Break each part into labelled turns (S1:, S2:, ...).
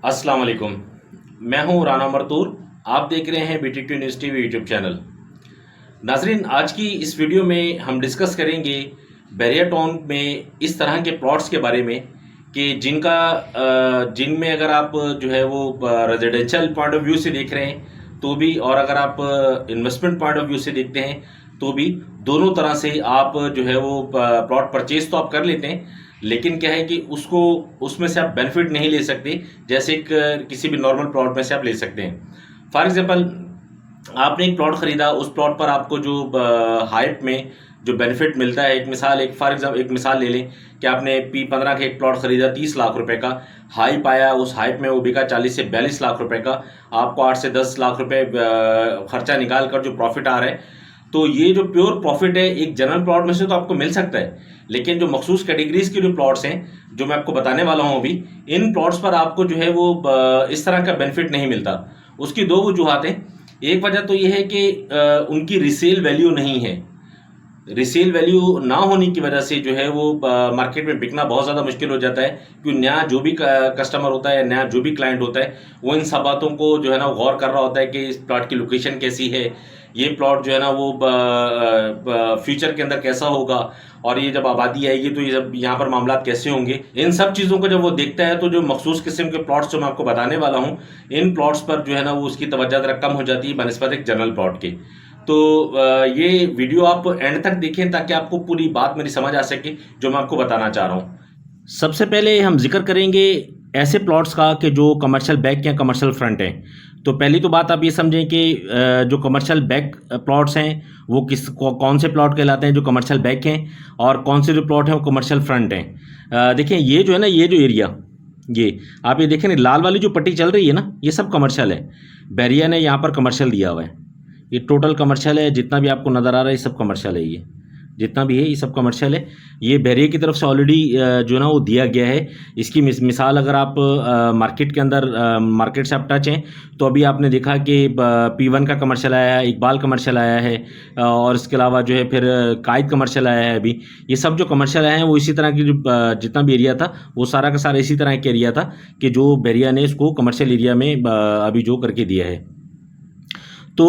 S1: अस्सलाम वालेकुम। मैं हूं राना मरतूर। आप देख रहे हैं BT2 news TV YouTube channel. नाजरीन, आज की इस वीडियो में हम डिस्कस करेंगे बैरिया टाउन में इस तरह के प्लॉट्स के बारे में कि जिनमें अगर आप जो है वो रेजिडेंशियल पॉइंट ऑफ व्यू से देख रहे हैं तो भी, और अगर आप इन्वेस्टमेंट पॉइंट ऑफ व्यू से देखते हैं तो भी, दोनों तरह से आप जो है वो प्लॉट परचेज तो आप कर लेते हैं, लेकिन क्या है कि उसको उसमें से आप बेनिफिट नहीं ले सकते जैसे किसी भी नॉर्मल प्लॉट में से आप ले सकते हैं। फॉर एग्जांपल, आपने एक प्लॉट खरीदा, उस प्लॉट पर आपको जो हाइट में जो बेनिफिट मिलता है, एक मिसाल ले लें कि आपने P15 का एक प्लॉट खरीदा 30 लाख रुपए का, हाइप आया, उस हाइप में वो बिका 40 से 42 लाख रुपए का, आपको 8 से 10 लाख रुपए खर्चा निकाल कर जो प्रॉफिट आ रहा है, तो ये जो प्योर प्रॉफिट है एक जनरल प्लॉट में से तो आपको मिल सकता है, लेकिन जो मखसूस कैटेगरीज के जो प्लॉट्स हैं जो मैं आपको बताने वाला हूं अभी, इन प्लॉट्स पर आपको जो है वो इस तरह का बेनिफिट नहीं मिलता। उसकी दो वजूहत हैं। एक वजह तो ये है कि उनकी रिसेल वैल्यू नहीं है। रिसेल वैल्यू ना होने की वजह से जो है वो मार्केट में बिकना बहुत ज़्यादा मुश्किल हो जाता है, क्योंकि नया जो भी कस्टमर होता है, नया जो भी क्लाइंट होता है, वो इन सब बातों को जो है ना गौर कर रहा होता है कि इस प्लॉट की लोकेशन कैसी है, ये प्लॉट जो है ना वो फ्यूचर के अंदर कैसा होगा, और ये जब आबादी आएगी तो ये जब यहाँ पर मामला कैसे होंगे, इन सब चीज़ों को जब वो देखता है तो जो मखसूस किस्म के प्लॉट्स जो मैं आपको बताने वाला हूँ, इन प्लॉट्स पर जो है ना वो उसकी तवज्जो ज़रा कम हो जाती है बनिस्बत एक जनरल प्लॉट के। तो ये वीडियो आप एंड तक देखें ताकि आपको पूरी बात मेरी समझ आ सके जो मैं आपको बताना चाह रहा हूँ। सबसे पहले हम जिक्र करेंगे ऐसे प्लॉट्स का कि जो कमर्शियल बैक या कमर्शियल फ्रंट हैं। तो पहली तो बात आप ये समझें कि जो कमर्शियल बैक प्लॉट्स हैं वो कौन से प्लॉट कहलाते हैं जो कमर्शियल बैक हैं, और कौन से जो प्लॉट हैं वो कमर्शियल फ्रंट हैं। देखें, ये जो है ना, ये जो एरिया, ये आप ये देखें, लाल वाली जो पट्टी चल रही है ना, ये सब कमर्शियल है। बैरिया ने यहाँ पर कमर्शियल दिया हुआ है, ये टोटल कमर्शियल है। जितना भी आपको नज़र आ रहा है ये सब कमर्शियल है, ये जितना भी है ये सब कमर्शियल है। ये बैरिया की तरफ से ऑलरेडी जो ना वो दिया गया है। इसकी मिसाल अगर आप मार्केट के अंदर, मार्केट से आप टच हैं तो अभी आपने देखा कि P1 का कमर्शियल आया है, इकबाल कमर्शियल आया है, और इसके अलावा जो है फिर कायद कमर्शियल आया है। अभी ये सब जो कमर्शियल आए हैं वो इसी तरह की जो जितना भी एरिया था वो सारा का सारा इसी तरह का एरिया था कि जो बैरिया ने इसको कमर्शियल एरिया में अभी जो करके दिया है। तो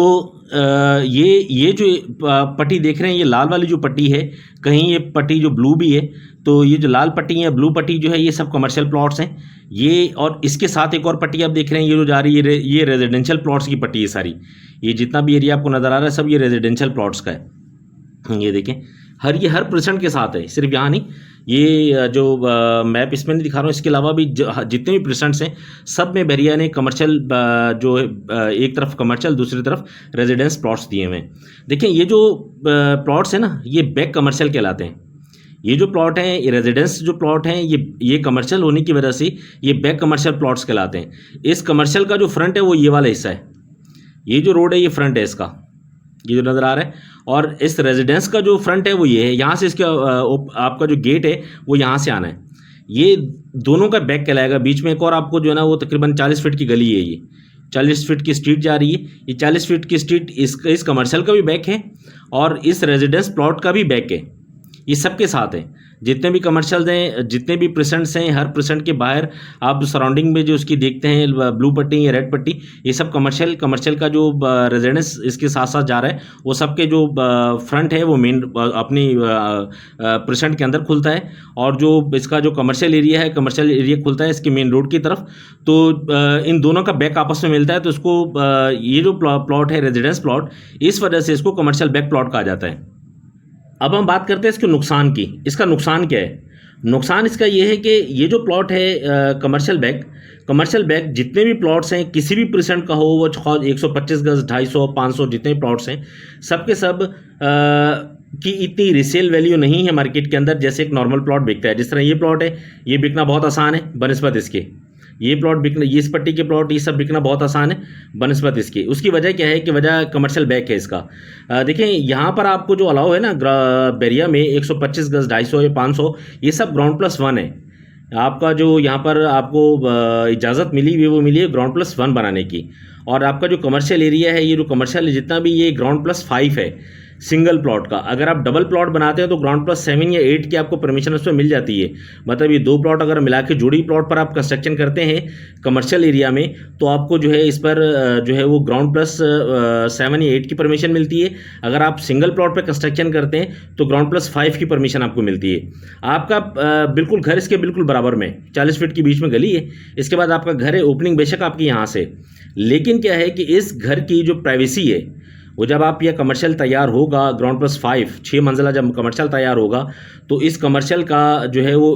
S1: ये जो पट्टी देख रहे हैं, ये लाल वाली जो पट्टी है, कहीं ये पट्टी जो ब्लू भी है, तो ये जो लाल पट्टी है, ब्लू पट्टी जो है, ये सब कमर्शियल प्लॉट्स हैं ये। और इसके साथ एक और पट्टी आप देख रहे हैं, ये जो जा रही है, ये रेजिडेंशियल प्लॉट्स की पट्टी है सारी। ये जितना भी एरिया आपको नज़र आ रहा है सब ये रेजिडेंशियल प्लॉट्स का है। ये देखें, हर परसेंट के साथ है, सिर्फ यहाँ नहीं। ये जो मैप इसमें नहीं दिखा रहा हूँ, इसके अलावा भी जितने भी परसेंट्स हैं सब में बैरिया ने कमर्शियल जो एक तरफ कमर्शियल, दूसरी तरफ रेजिडेंस प्लॉट्स दिए हुए हैं। देखें, ये जो प्लॉट्स हैं ना, ये बैक कमर्शियल कहलाते हैं। ये जो प्लॉट हैं, ये रेजिडेंस जो प्लॉट हैं, ये कमर्शियल होने की वजह से ये बैक कमर्शियल प्लॉट्स कहलाते हैं। इस कमर्शियल का जो फ्रंट है वो ये वाला हिस्सा है, ये जो रोड है ये फ्रंट है इसका, ये जो नज़र आ रहा है। और इस रेजिडेंस का जो फ्रंट है वो ये है, यहाँ से इसका आपका जो गेट है वो यहाँ से आना है। ये दोनों का बैक कहलाएगा। बीच में एक और आपको जो है ना वो तकरीबन 40 फीट की गली है, ये 40 फीट की स्ट्रीट जा रही है। ये 40 फीट की स्ट्रीट इस कमर्शियल का भी बैक है और इस रेजिडेंस प्लॉट का भी बैक है। ये सबके साथ है। जितने भी कमर्शियल्स हैं, जितने भी परसेंट्स हैं, हर परसेंट के बाहर आप सराउंडिंग में जो उसकी देखते हैं ब्लू पट्टी या रेड पट्टी, ये सब कमर्शियल का जो रेजिडेंस इसके साथ साथ जा रहा है, वो सबके जो फ्रंट है वो मेन अपनी परसेंट के अंदर खुलता है, और जो इसका जो कमर्शियल एरिया खुलता है इसके मेन रोड की तरफ। तो इन दोनों का बैक आपस में मिलता है, तो इसको ये जो प्लॉट है रेजिडेंस प्लॉट, इस वजह से इसको कमर्शियल बैक प्लॉट कहा जाता है। अब हम बात करते हैं इसके नुकसान की। इसका नुकसान क्या है? नुकसान इसका ये है कि ये जो प्लॉट है कमर्शियल बैक जितने भी प्लॉट्स हैं, किसी भी परसेंट का हो, वो 125 गज, 250, 500 जितने भी प्लॉट्स हैं, सब के सब की इतनी रिसेल वैल्यू नहीं है मार्केट के अंदर जैसे एक नॉर्मल प्लॉट बिकता है। जिस तरह ये प्लॉट है, ये बिकना बहुत आसान है बनिस्बत इसके। ये प्लॉट बिकना, ये इस पट्टी के प्लॉट, ये सब बिकना बहुत आसान है बनिस्बत इसकी। उसकी वजह क्या है कि वजह कमर्शियल बैक है इसका। देखें, यहाँ पर आपको जो अलाउ है ना बैरिया में 125 गज, 250 या 500, ये सब ग्राउंड प्लस 1 है। आपका जो यहाँ पर आपको इजाज़त मिली हुई वो मिली है ग्राउंड प्लस 1 बनाने की। और आपका जो कमर्शियल एरिया है, ये जो कमर्शियल जितना भी, ये ग्राउंड प्लस 5 है। सिंगल प्लॉट का। अगर आप डबल प्लॉट बनाते हैं तो ग्राउंड प्लस 7 या 8 की आपको परमिशन उस पर मिल जाती है। मतलब ये 2 प्लॉट अगर मिला के जोड़ी प्लॉट पर आप कंस्ट्रक्शन करते हैं कमर्शियल एरिया में, तो आपको जो है इस पर जो है वो ग्राउंड प्लस 7 या 8 की परमिशन मिलती है। अगर आप सिंगल प्लॉट पर कंस्ट्रक्शन करते हैं तो ग्राउंड प्लस 5 की परमिशन आपको मिलती है। आपका बिल्कुल घर इसके बिल्कुल बराबर में 40 फीट के बीच में गली है। इसके बाद आपका घर है, ओपनिंग बेशक आपकी यहाँ से, लेकिन क्या है कि इस घर की जो प्राइवेसी है वो जब आप यह कमर्शियल तैयार होगा ग्राउंड प्लस 5 6 मंजिला जब कमर्शियल तैयार होगा तो इस कमर्शियल का जो है वो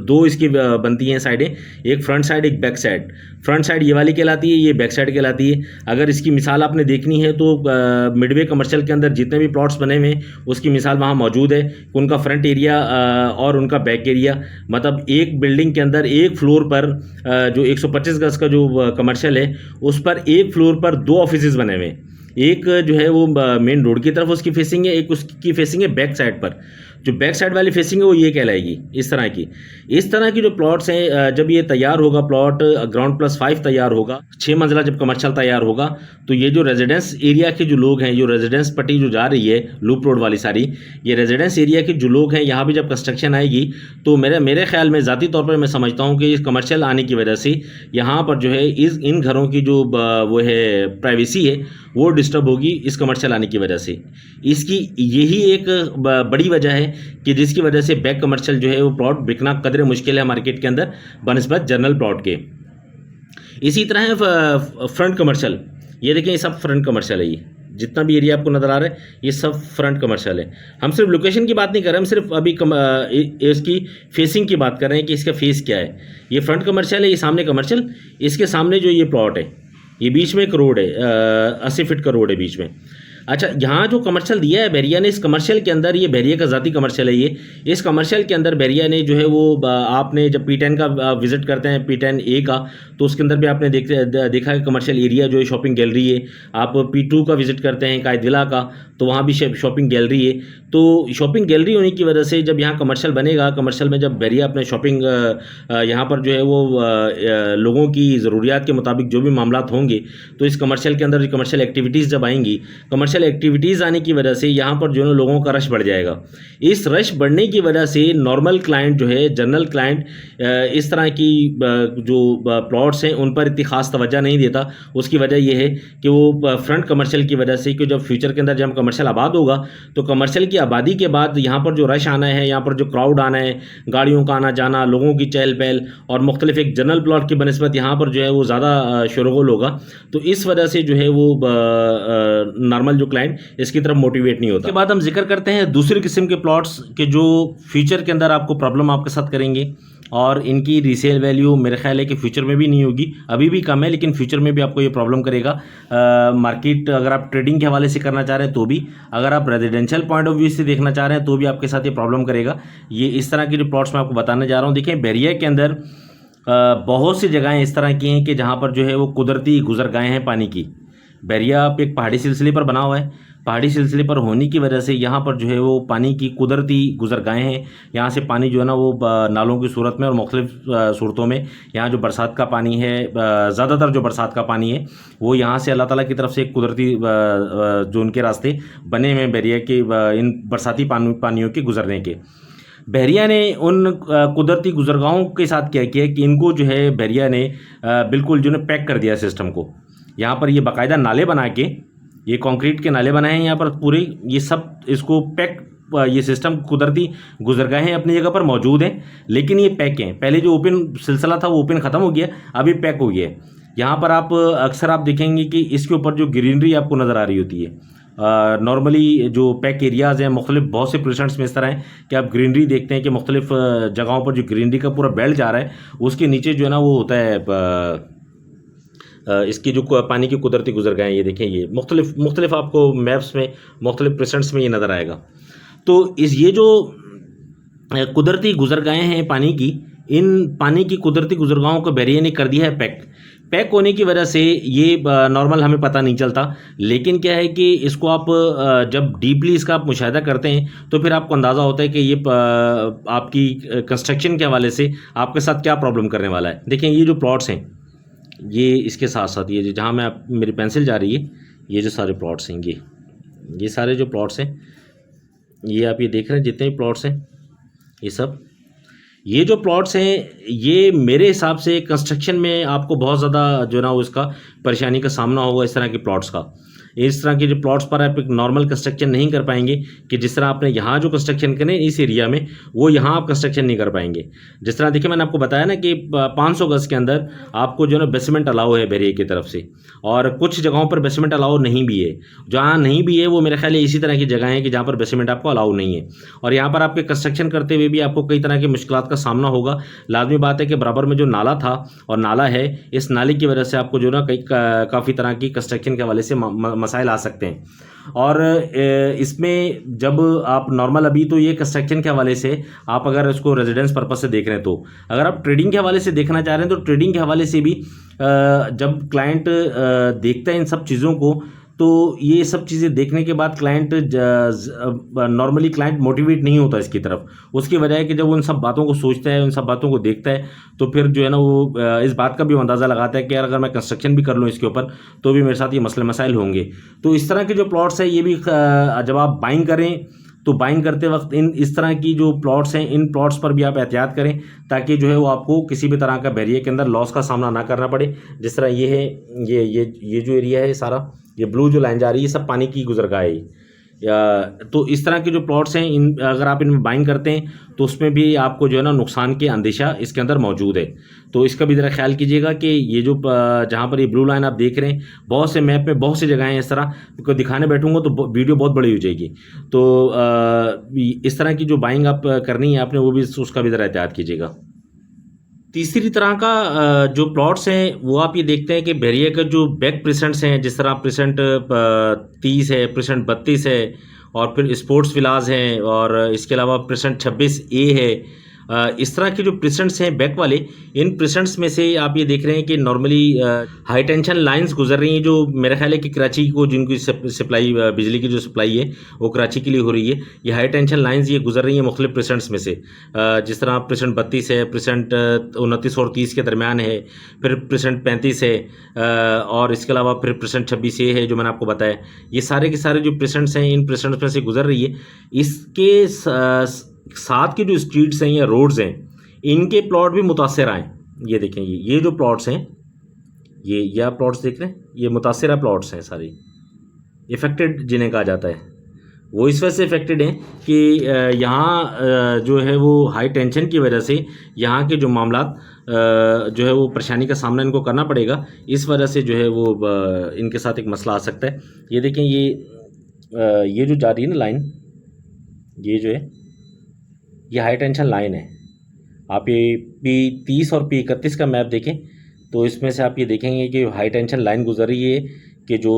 S1: 2 इसकी बनती हैं साइडें, एक फ्रंट साइड एक बैक साइड। फ्रंट साइड ये वाली कहलाती है, ये बैक साइड कहलाती है। अगर इसकी मिसाल आपने देखनी है तो मिडवे कमर्शियल के अंदर जितने भी प्लॉट्स बने हुए हैं उसकी मिसाल वहाँ मौजूद है। उनका फ्रंट एरिया और उनका बैक एरिया, मतलब एक बिल्डिंग के अंदर एक फ्लोर पर जो 125 गज का जो कमर्शियल है उस पर एक फ्लोर पर 2 ऑफिसेज बने हुए हैं। एक जो है वो मेन रोड की तरफ उसकी फेसिंग है, एक उसकी फेसिंग है बैक साइड पर। जो बैक साइड वाली फेसिंग है वो ये कहलाएगी। इस तरह की जो प्लॉट्स हैं, जब ये तैयार होगा प्लॉट ग्राउंड प्लस 5 तैयार होगा, 6 मंजिला जब कमर्शियल तैयार होगा, तो ये जो रेजिडेंस एरिया के जो लोग हैं, जो रेजिडेंस पट्टी जो जा रही है लूप रोड वाली सारी, ये रेजिडेंस एरिया के जो लोग हैं यहाँ भी जब कंस्ट्रक्शन आएगी तो मेरे ख्याल में ज़ाती तौर पर मैं समझता हूँ कि इस कमर्शियल आने की वजह से यहाँ पर जो है इन घरों की जो वो है प्राइवेसी है वो डिस्टर्ब होगी इस कमर्शियल आने की वजह से। इसकी यही एक बड़ी वजह है कि जिसकी वजह से बैक कमर्शियल जो है वो प्लॉट बिकना कदरे मुश्किल है मार्केट के अंदर बनिस्बत जनरल प्लॉट के। इसी तरह है फ्रंट कमर्शियल। ये देखें, ये सब फ्रंट कमर्शियल है। ये जितना भी एरिया आपको नज़र आ रहा है ये सब फ्रंट कमर्शियल है। हम सिर्फ लोकेशन की बात नहीं कर रहे, हम सिर्फ अभी इसकी फेसिंग की बात कर रहे हैं कि इसका फेस क्या है। ये फ्रंट कमर्शियल है, ये सामने कमर्शियल, इसके सामने जो ये प्लॉट है, ये बीच में एक रोड है, 80 फीट का रोड है बीच में। अच्छा, यहाँ जो कमर्शियल दिया है बैरिया ने, इस कमर्शियल के अंदर, ये बैरिया का ज़ाती कमर्शियल है ये, इस कमर्शियल के अंदर बैरिया ने जो है वो आपने जब P10 का विज़िट करते हैं, P10A का, तो उसके अंदर भी आपने देखा है कमर्शियल एरिया जो है शॉपिंग गैलरी है। आप P2 का विज़िट करते हैं कायद विला का, तो वहाँ भी शॉपिंग गैलरी है। तो शॉपिंग गैलरी होने की वजह से जब यहाँ कमर्शियल बनेगा, कमर्शियल में जब बैरिया अपने शॉपिंग यहाँ पर जो है वो लोगों की ज़रूरियात के मुताबिक जो भी मामलात होंगे, तो इस कमर्शियल के अंदर कमर्शियल एक्टिविटीज़ जब आएंगी, कमर्शियल एक्टिविटीज़ आने की वजह से यहाँ पर जो है लोगों का रश बढ़ जाएगा। इस रश बढ़ने की वजह से नॉर्मल क्लाइंट जो है, जनरल क्लाइंट इस तरह की जो प्लॉट्स हैं उन पर इतनी खास तवज्जो नहीं देता। उसकी वजह यह है कि वो फ्रंट कमर्शियल की वजह से, कि जब फ्यूचर के अंदर जब कमर्शियल आबाद होगा तो कमर्शियल की आबादी के बाद यहाँ पर जो रश आना है, यहाँ पर जो क्राउड आना है, गाड़ियों का आना जाना, लोगों की चहल पहल, और मुख्तलिफ एक जनरल प्लॉट की बनस्बत यहाँ पर जो है वो ज़्यादा शोरगुल होगा। तो इस वजह से जो है वो नॉर्मल जो क्लाइंट इसकी तरफ मोटिवेट नहीं होता। उसके बाद हम जिक्र करते हैं दूसरी किस्म के प्लॉट्स के जो फ्यूचर के अंदर आपको प्रॉब्लम आपके साथ करेंगे, और इनकी रीसेल वैल्यू मेरे ख्याल है कि फ्यूचर में भी नहीं होगी, अभी भी कम है लेकिन फ्यूचर में भी आपको ये प्रॉब्लम करेगा। मार्केट अगर आप ट्रेडिंग के हवाले से करना चाह रहे हैं तो भी, अगर आप रेजिडेंशियल पॉइंट ऑफ व्यू से देखना चाह रहे हैं तो भी आपके साथ ये प्रॉब्लम करेगा। ये इस तरह की जो प्लॉट्स मैं आपको बताने जा रहा हूँ, देखिए बैरिया के अंदर बहुत सी जगहें इस तरह की हैं कि जहाँ पर जो है वो कुदरती गुजरगाहें हैं पानी की। बैरिया आप एक पहाड़ी सिलसिले पर बना हुआ है, पहाड़ी सिलसिले पर होने की वजह से यहाँ पर जो है वो पानी की कुदरती गुजरगाहें हैं। यहाँ से पानी जो है ना वो नालों की सूरत में और मुख्तलिफ सूरतों में, यहाँ जो बरसात का पानी है, ज़्यादातर जो बरसात का पानी है वो यहाँ से अल्लाह ताला की तरफ से एक कुदरती जो उनके रास्ते बने हुए हैं बैरिया के, इन बरसाती पानियों के गुजरने के। बैरिया ने उन कुदरती गुजरगाहों के साथ क्या किया कि इनको जो है बैरिया ने बिल्कुल जो है पैक कर दिया सिस्टम को। यहाँ पर ये बाकायदा नाले बना के, ये कंक्रीट के नाले बनाए हैं यहाँ पर पूरे, ये सब इसको पैक, ये सिस्टम कुदरती गुजरगाहें अपनी जगह पर मौजूद हैं लेकिन ये पैक हैं। पहले जो ओपन सिलसिला था वो ओपन ख़त्म हो गया, अभी पैक हो गया है। यहाँ पर आप अक्सर आप देखेंगे कि इसके ऊपर जो ग्रीनरी आपको नज़र आ रही होती है, नॉर्मली जो पैक एरियाज़ हैं मुख्तलिफ बहुत से पोजीशंस में इस तरह हैं कि आप ग्रीनरी देखते हैं कि मुख्तलिफ जगहों पर जो ग्रीनरी का पूरा बेल्ट जा रहा है उसके नीचे जो है ना वो होता है इसकी जो पानी की कुदरती गुजरगाहें। ये देखें, ये मुख्तलिफ आपको मैप्स में मुख्तलिफ परसेंट्स में ये नज़र आएगा। तो ये जो कुदरती गुजरगाहें हैं पानी की, इन पानी की कुदरती गुजरगाहों को बैरिया ने कर दिया है पैक होने की वजह से ये नॉर्मल हमें पता नहीं चलता, लेकिन क्या है कि इसको आप जब डीपली इसका आप मुशाहिदा करते हैं तो फिर आपको अंदाज़ा होता है कि ये आपकी कंस्ट्रक्शन के हवाले से आपके साथ क्या प्रॉब्लम करने वाला है। देखें, ये जो प्लॉट्स हैं, ये इसके साथ साथ ये जहाँ मैं मेरी पेंसिल जा रही है, ये जो सारे प्लॉट्स हैं, ये सारे जो प्लॉट्स हैं, ये आप ये देख रहे हैं जितने भी प्लॉट्स हैं, ये जो प्लॉट्स हैं, ये मेरे हिसाब से कंस्ट्रक्शन में आपको बहुत ज़्यादा जो ना उसका परेशानी का सामना होगा इस तरह के प्लॉट्स का। इस तरह के जो प्लॉट्स पर आप एक नॉर्मल कंस्ट्रक्शन नहीं कर पाएंगे कि जिस तरह आपने यहाँ जो कंस्ट्रक्शन करें इस एरिया में, वो यहाँ आप कंस्ट्रक्शन नहीं कर पाएंगे। जिस तरह देखिए मैंने आपको बताया ना कि 500 गज के अंदर आपको जो है ना बेसमेंट अलाउ है बैरियर की तरफ से, और कुछ जगहों पर बेसमेंट अलाउ नहीं भी है। जहाँ नहीं भी है वो मेरे ख्याल है इसी तरह की जगह है कि जहाँ पर बेसमेंट आपको अलाउ नहीं है, और यहाँ पर आपके कंस्ट्रक्शन करते हुए भी आपको कई तरह की मुश्किलात का सामना होगा। लाजमी बात है कि बराबर में जो नाला था और नाला है, इस नाले की वजह से आपको जो ना कई काफ़ी तरह की कंस्ट्रक्शन के हवाले से मसाइल आ सकते हैं। और इसमें जब आप नॉर्मल, अभी तो ये कंस्ट्रक्शन के हवाले से आप अगर इसको रेजिडेंस पर्पस से देख रहे हैं, तो अगर आप ट्रेडिंग के हवाले से देखना चाह रहे हैं तो ट्रेडिंग के हवाले से भी जब क्लाइंट देखता है इन सब चीज़ों को, तो ये सब चीज़ें देखने के बाद क्लाइंट नॉर्मली क्लाइंट मोटिवेट नहीं होता इसकी तरफ। उसकी वजह है कि जब वो उन सब बातों को सोचता है, उन सब बातों को देखता है, तो फिर जो है ना वो इस बात का भी अंदाज़ा लगाता है कि यार अगर मैं कंस्ट्रक्शन भी कर लूँ इसके ऊपर तो भी मेरे साथ ये मसले मसाइल होंगे। तो इस तरह के जो प्लॉट्स हैं, ये भी जब आप बाइंग करें तो बाइंग करते वक्त इस तरह की जो प्लॉट्स हैं, इन प्लॉट्स पर भी आप एहतियात करें, ताकि जो है वो आपको किसी भी तरह का बैरियर के अंदर लॉस का सामना ना करना पड़े। जिस तरह ये है, ये जो एरिया है सारा, ये ब्लू जो लाइन जा रही है, सब पानी की गुजरगाह है। तो इस तरह के जो प्लॉट्स हैं, इन अगर आप इनमें बाइंग करते हैं तो उसमें भी आपको जो है ना नुकसान के अंदेशा इसके अंदर मौजूद है। तो इसका भी ज़रा ख्याल कीजिएगा कि ये जो जहाँ पर ये ब्लू लाइन आप देख रहे हैं, बहुत से मैप में बहुत सी जगह हैं इस तरह, को दिखाने बैठूंगा तो वीडियो बहुत बड़ी हो जाएगी। तो इस तरह की जो बाइंग आप करनी है आपने, वो भी उसका भी ज़रा एहतियात कीजिएगा। तीसरी तरह का जो प्लॉट्स हैं, वो आप ये देखते हैं कि बैरियर का जो बैक प्रेसेंट्स हैं, जिस तरह प्रेसेंट 30 है, प्रेसेंट 32 है, और फिर स्पोर्ट्स विलाज हैं, और इसके अलावा प्रेसेंट 26A है। इस तरह के जो प्रेसेंट्स हैं बैक वाले, इन प्रेसेंट्स में से आप ये देख रहे हैं कि नॉर्मली हाई टेंशन लाइंस गुजर रही हैं, जो मेरा ख्याल है कि कराची को जिनकी सप्लाई, बिजली की जो सप्लाई है वो कराची के लिए हो रही है। ये हाई टेंशन लाइंस ये गुजर रही हैं मुख्तलिफ प्रेसेंट्स में से, जिस तरह प्रेसेंट 32 है, प्रेसेंट 29 और 30 के दरमियान है, फिर प्रेसेंट 35 है, और इसके अलावा फिर प्रेसेंट 26A है जो मैंने आपको बताया। ये सारे के सारे जो प्रेसेंट्स हैं, इन प्रेसेंट्स में से गुजर रही है। इसके साथ के जो स्ट्रीट्स हैं या रोड्स हैं, इनके प्लॉट भी मुतासर आए। ये देखें, ये जो प्लॉट्स हैं, ये आप प्लॉट्स देख रहे हैं, ये मुतासरा प्लॉट्स हैं सारे, इफ़ेक्टेड जिन्हें कहा जाता है। वो इस वजह से इफ़ेक्टेड हैं कि यहाँ जो है वो हाई टेंशन की वजह से यहाँ के जो मामलात जो है वो परेशानी का सामना इनको करना पड़ेगा। इस वजह से जो है वो इनके साथ एक मसला आ सकता है। ये देखें, ये जो जा रही है ना लाइन, ये जो है ये हाई टेंशन लाइन है। आप ये P30 और P31 का मैप देखें तो इसमें से आप ये देखेंगे कि हाई टेंशन लाइन गुजर रही है, कि जो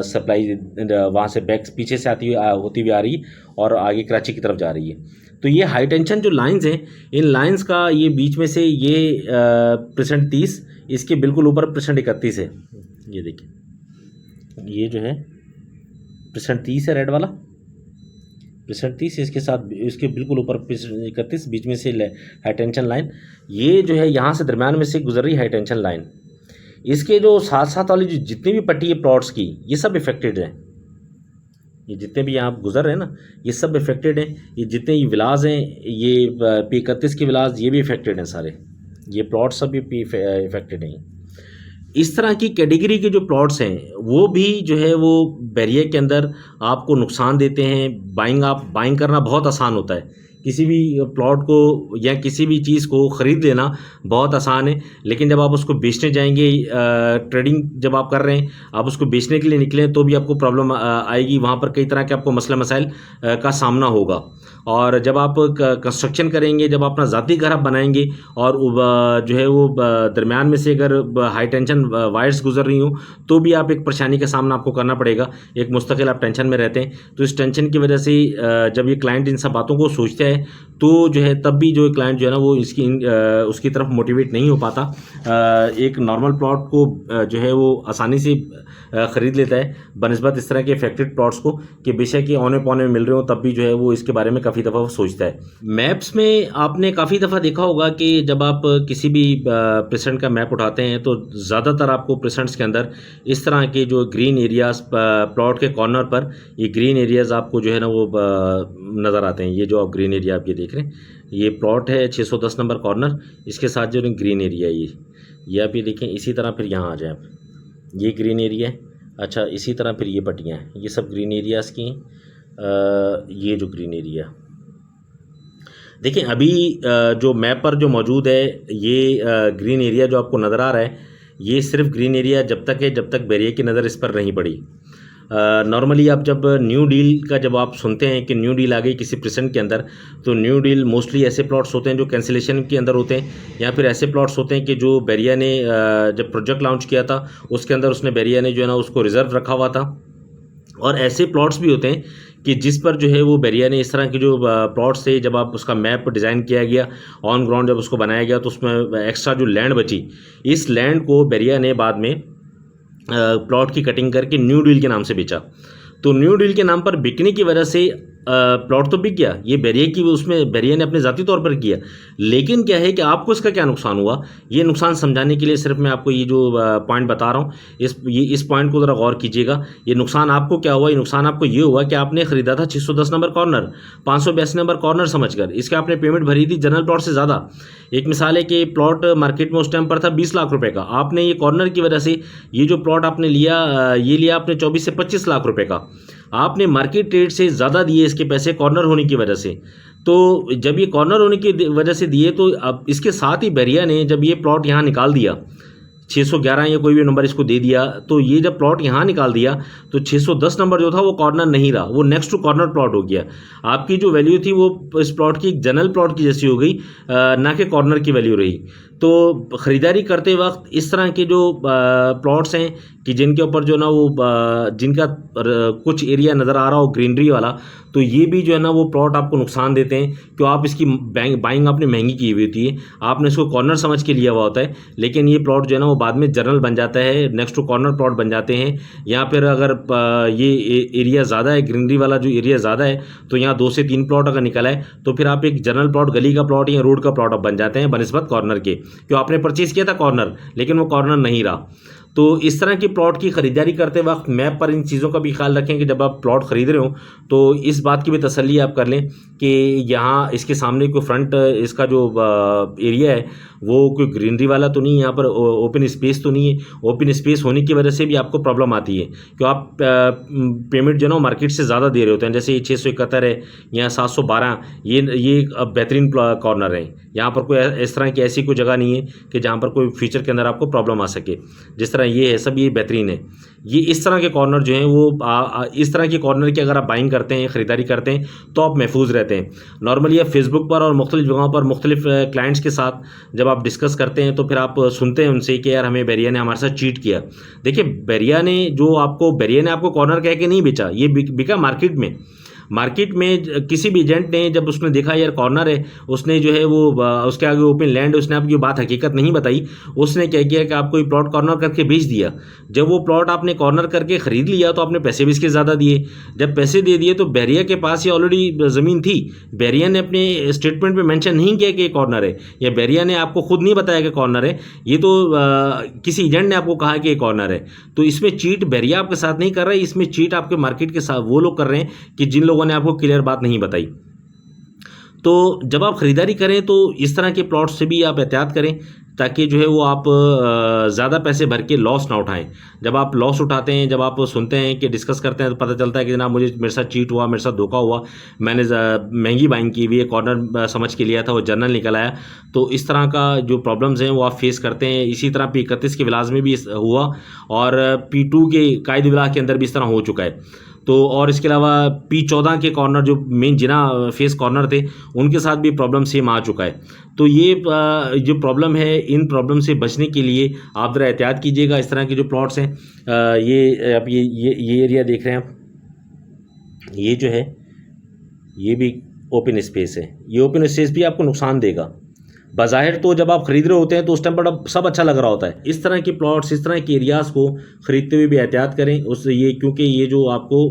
S1: सप्लाई वहाँ से बैक पीछे से होती हुई आ रही और आगे कराची की तरफ जा रही है। तो ये हाई टेंशन जो लाइंस हैं, इन लाइंस का ये बीच में से ये प्रेसेंट 30, इसके बिल्कुल ऊपर प्रेसेंट 31 है। ये देखिए, ये जो है प्रेसेंट 30 है रेड वाला, प्रेसेंट 30, इसके साथ इसके बिल्कुल ऊपर 31, बीच में से हाई टेंशन लाइन, ये जो है यहाँ से दरम्यान में से गुजर रही हाई टेंशन लाइन। इसके जो साथ साथ वाली जो जितनी भी पट्टी है प्लॉट्स की, ये सब इफेक्टेड हैं। ये जितने भी यहाँ गुजर रहे हैं ना, ये सब इफेक्टेड हैं। ये जितने ये विलाज हैं, ये P31 के विलाज, ये भी इफेक्टेड हैं सारे। ये प्लॉट्स सब भी इफेक्टेड हैं। इस तरह की कैटेगरी के जो प्लॉट्स हैं, वो भी जो है वो बैरियर के अंदर आपको नुकसान देते हैं। बाइंग करना बहुत आसान होता है। किसी भी प्लॉट को या किसी भी चीज़ को ख़रीद लेना बहुत आसान है, लेकिन जब आप उसको बेचने जाएंगे, ट्रेडिंग जब आप कर रहे हैं, आप उसको बेचने के लिए निकलें तो भी आपको प्रॉब्लम आएगी। वहाँ पर कई तरह के आपको मसला मसाइल का सामना होगा। और जब आप कंस्ट्रक्शन करेंगे, जब अपना ज़ाती घर आप बनाएंगे और जो है वो दरमियान में से अगर हाई टेंशन वायर्स गुजर रही हूँ, तो भी आप एक परेशानी का सामना आपको करना पड़ेगा। एक मुस्तकिल आप टेंशन में रहते हैं। तो इस टेंशन की वजह से जब ये क्लाइंट इन सब बातों को सोचता है, तो जो है तब भी जो क्लाइंट जो है ना वो उसकी तरफ मोटिवेट नहीं हो पाता। एक नॉर्मल प्लॉट को जो है वो आसानी से ख़रीद लेता है बनस्बत इस तरह के इफेक्टेड प्लॉट्स को, कि बेशक ये औने पौने में मिल रहे हो, तब भी जो है वो इसके बारे में काफ़ी काफ़ी दफ़ा वो सोचता है। मैप्स में आपने काफ़ी दफ़ा देखा होगा कि जब आप किसी भी प्रेसेंट का मैप उठाते हैं तो ज़्यादातर आपको प्रेसेंट्स के अंदर इस तरह के जो ग्रीन एरियाज़ प्लॉट के कॉर्नर पर ये ग्रीन एरियाज़ आपको जो है ना वो नज़र आते हैं। ये जो आप ग्रीन एरिया आप ये देख रहे हैं, ये प्लॉट है 610 नंबर कॉर्नर, इसके साथ जो ग्रीन एरिया है ये आप ये देखें। इसी तरह फिर यहाँ आ जाए आप, ये ग्रीन एरिया है। अच्छा, इसी तरह फिर ये पट्टियाँ हैं, ये सब ग्रीन एरियाज़ की हैं। ये जो ग्रीन एरिया देखें अभी जो मैप पर जो मौजूद है, ये ग्रीन एरिया जो आपको नज़र आ रहा है, ये सिर्फ ग्रीन एरिया जब तक है जब तक बैरिया की नज़र इस पर नहीं पड़ी। नॉर्मली आप जब न्यू डील का जब आप सुनते हैं कि न्यू डील आ गई किसी प्रेसेंट के अंदर, तो न्यू डील मोस्टली ऐसे प्लॉट्स होते हैं जो कैंसिलेशन के अंदर होते हैं, या फिर ऐसे प्लॉट्स होते हैं कि जो बैरिया ने जब प्रोजेक्ट लॉन्च किया था उसके अंदर उसने बैरिया ने जो है ना उसको रिज़र्व रखा हुआ था। और ऐसे प्लॉट्स भी होते हैं कि जिस पर जो है वो बैरिया ने इस तरह के जो प्लॉट्स थे, जब आप उसका मैप डिज़ाइन किया गया ऑन ग्राउंड जब उसको बनाया गया तो उसमें एक्स्ट्रा जो लैंड बची, इस लैंड को बैरिया ने बाद में प्लॉट की कटिंग करके न्यू डील के नाम से बेचा। तो न्यू डील के नाम पर बिकने की वजह से प्लॉट तो बिक गया, ये बैरिया की उसमें बैरिया ने अपने ज़ाती तौर पर किया। लेकिन क्या है कि आपको इसका क्या नुकसान हुआ, ये नुकसान समझाने के लिए सिर्फ मैं आपको ये जो पॉइंट बता रहा हूँ, इस पॉइंट को ज़रा गौर कीजिएगा। ये नुकसान आपको क्या हुआ, ये नुकसान आपको ये हुआ कि आपने ख़रीदा था 610 नंबर कॉर्नर 582 नंबर कॉर्नर समझकर, इसके आपने पेमेंट भरी थी जनरल प्लॉट से ज़्यादा। एक मिसाल है कि प्लॉट मार्केट में उस टाइम पर था 20 लाख रुपए का, आपने ये कॉर्नर की वजह से ये जो प्लॉट आपने लिया, ये लिया आपने 24 से 25 लाख रुपए का, आपने मार्केट रेट से ज़्यादा दिए इसके पैसे कॉर्नर होने की वजह से। तो जब ये कॉर्नर होने की वजह से दिए, तो अब इसके साथ ही बैरिया ने जब ये प्लॉट यहाँ निकाल दिया 611 या कोई भी नंबर इसको दे दिया, तो ये जब प्लॉट यहाँ निकाल दिया तो 610 नंबर जो था वो कॉर्नर नहीं रहा, वो नेक्स्ट टू कॉर्नर प्लॉट हो गया। आपकी जो वैल्यू थी वो इस प्लॉट की एक जनरल प्लॉट की जैसी हो गई, ना कि कॉर्नर की वैल्यू रही। तो ख़रीदारी करते वक्त इस तरह के जो प्लॉट्स हैं कि जिनके ऊपर जो ना वो जिनका कुछ एरिया नज़र आ रहा हो ग्रीनरी वाला, तो ये भी जो है ना वो प्लॉट आपको नुकसान देते हैं कि आप इसकी बाइंग आपने महंगी की हुई होती है, आपने इसको कॉर्नर समझ के लिया हुआ होता है, लेकिन ये प्लॉट जो है ना वो बाद में जनरल बन जाता है, नेक्स्ट टू कॉर्नर प्लॉट बन जाते हैं। या फिर अगर ये एरिया ज़्यादा है, ग्रीनरी वाला जो एरिया ज़्यादा है, तो यहाँ 2 से 3 प्लॉट अगर निकला है तो फिर आप एक जनरल प्लॉट, गली का प्लॉट या रोड का प्लॉट आप बन जाते हैं बनिस्बत कॉर्नर के, क्यों आपने परचेज़ किया था कॉर्नर लेकिन वो कॉर्नर नहीं रहा। तो इस तरह की प्लॉट की ख़रीदारी करते वक्त मैप पर इन चीज़ों का भी ख्याल रखें कि जब आप प्लॉट ख़रीद रहे हो तो इस बात की भी तसल्ली आप कर लें कि यहाँ इसके सामने कोई फ्रंट इसका जो एरिया है वो कोई ग्रीनरी वाला तो नहीं है, यहाँ पर ओपन स्पेस तो नहीं है। ओपन स्पेस होने की वजह से भी आपको प्रॉब्लम आती है कि आप पेमेंट जो है ना मार्केट से ज़्यादा दे रहे होते हैं, जैसे ये 671 है या 712, ये बेहतरीन कॉर्नर है, यहाँ पर कोई इस तरह की ऐसी कोई जगह नहीं है कि जहाँ पर कोई फ्यूचर के अंदर आपको प्रॉब्लम आ सके। जिस तरह ये है सब ये बेहतरीन है। ये इस तरह के कॉर्नर जो हैं वो इस तरह के कॉर्नर की अगर आप बाइंग करते हैं, ख़रीदारी करते हैं तो आप महफूज रहते हैं। नॉर्मली आप फेसबुक पर और मुख्तलिफ जगहों पर मुख्तलिफ क्लाइंट्स के साथ जब आप डिस्कस करते हैं तो फिर आप सुनते हैं उनसे कि यार हमें बैरिया ने हमारे साथ चीट किया। देखिए बैरिया ने आपको कॉर्नर कह के नहीं बेचा, ये बिका मार्केट में किसी भी एजेंट ने जब उसने देखा यार कॉर्नर है, उसने जो है वो उसके आगे ओपन लैंड, उसने आपकी बात हकीकत नहीं बताई, उसने क्या किया कि आपको ये प्लॉट कॉर्नर करके बेच दिया। जब वो प्लॉट आपने कॉर्नर करके ख़रीद लिया तो आपने पैसे भी इसके ज़्यादा दिए। जब पैसे दे दिए तो बैरिया के पास ये ऑलरेडी ज़मीन थी, बैरिया ने अपने स्टेटमेंट में मेंशन नहीं किया कि ये कॉर्नर है, या बैरिया ने आपको खुद नहीं बताया कि कॉर्नर है, ये तो किसी एजेंट ने आपको कहा कि ये कॉर्नर है। तो इसमें चीट बैरिया आपके साथ नहीं कर रहा है, इसमें चीट आपके मार्केट के साथ वो लोग कर रहे हैं कि जिन लोगों ने आपको क्लियर बात नहीं बताई। तो जब आप ख़रीदारी करें तो इस तरह के प्लॉट से भी आप एहतियात करें ताकि जो है वो आप ज़्यादा पैसे भर के लॉस ना उठाएं। जब आप लॉस उठाते हैं, जब आप सुनते हैं कि डिस्कस करते हैं तो पता चलता है कि जनाब मेरे साथ चीट हुआ, मेरे साथ धोखा हुआ, मैंने महंगी बाइंग की हुई है, कॉर्नर समझ के लिया था वो जनरल निकल आया। तो इस तरह का जो प्रॉब्लम्स हैं वो आप फेस करते हैं। इसी तरह P31 के विलास में भी हुआ और P2 के कायद विलास के अंदर भी इस तरह हो चुका है। तो और इसके अलावा P14 के कॉर्नर जो मेन जिना फेस कॉर्नर थे उनके साथ भी प्रॉब्लम सेम आ चुका है। तो ये जो प्रॉब्लम है, इन प्रॉब्लम से बचने के लिए आप ज़रा एहतियात कीजिएगा। इस तरह के जो प्लॉट्स हैं, ये आप ये एरिया देख रहे हैं आप, ये जो है ये भी ओपन स्पेस है, ये ओपन स्पेस भी आपको नुकसान देगा। बज़ाहिर तो जब आप खरीद रहे होते हैं तो उस टाइम पर सब अच्छा लग रहा होता है। इस तरह के प्लॉट्स, इस तरह के एरियाज़ को खरीदते हुए भी एहतियात करें उससे, ये क्योंकि ये जो आपको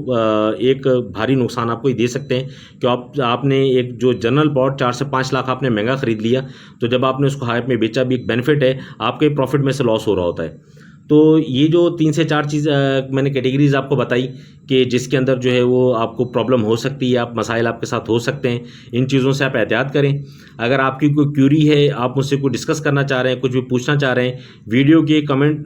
S1: एक भारी नुकसान आपको ये दे सकते हैं कि आपने एक जो जनरल प्लॉट 4 से 5 लाख आपने महंगा खरीद लिया, तो जब आपने उसको हाइप में बेचा भी एक बेनिफिट है, आपके प्रॉफिट में से लॉस हो रहा होता है। तो ये जो 3 से 4 चीज़ मैंने कैटेगरीज़ आपको बताई कि जिसके अंदर जो है वो आपको प्रॉब्लम हो सकती है, आप मसाइल आपके साथ हो सकते हैं, इन चीज़ों से आप एहतियात करें। अगर आपकी कोई क्यूरी है, आप मुझसे कोई डिस्कस करना चाह रहे हैं, कुछ भी पूछना चाह रहे हैं, वीडियो के कमेंट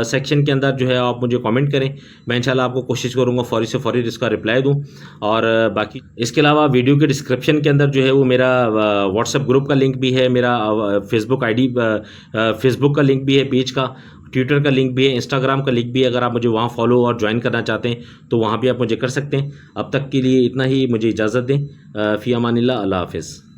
S1: सेक्शन के अंदर जो है आप मुझे कमेंट करें। मैं इंशाल्लाह आपको कोशिश करूँगा फ़ौरी से फ़ौरी इसका रिप्लाई दूँ। और बाकी इसके अलावा वीडियो के डिस्क्रिप्शन के अंदर जो है वो मेरा व्हाट्सएप ग्रुप का लिंक भी है, मेरा फेसबुक का लिंक भी है पेज का, ट्विटर का लिंक भी है, इंस्टाग्राम का लिंक भी है। अगर आप मुझे वहाँ फॉलो और ज्वाइन करना चाहते हैं तो वहाँ भी आप मुझे कर सकते हैं। अब तक के लिए इतना ही, मुझे इजाज़त दें। फ़ी अमानिल्लाह, अल्लाह हाफ़िज़।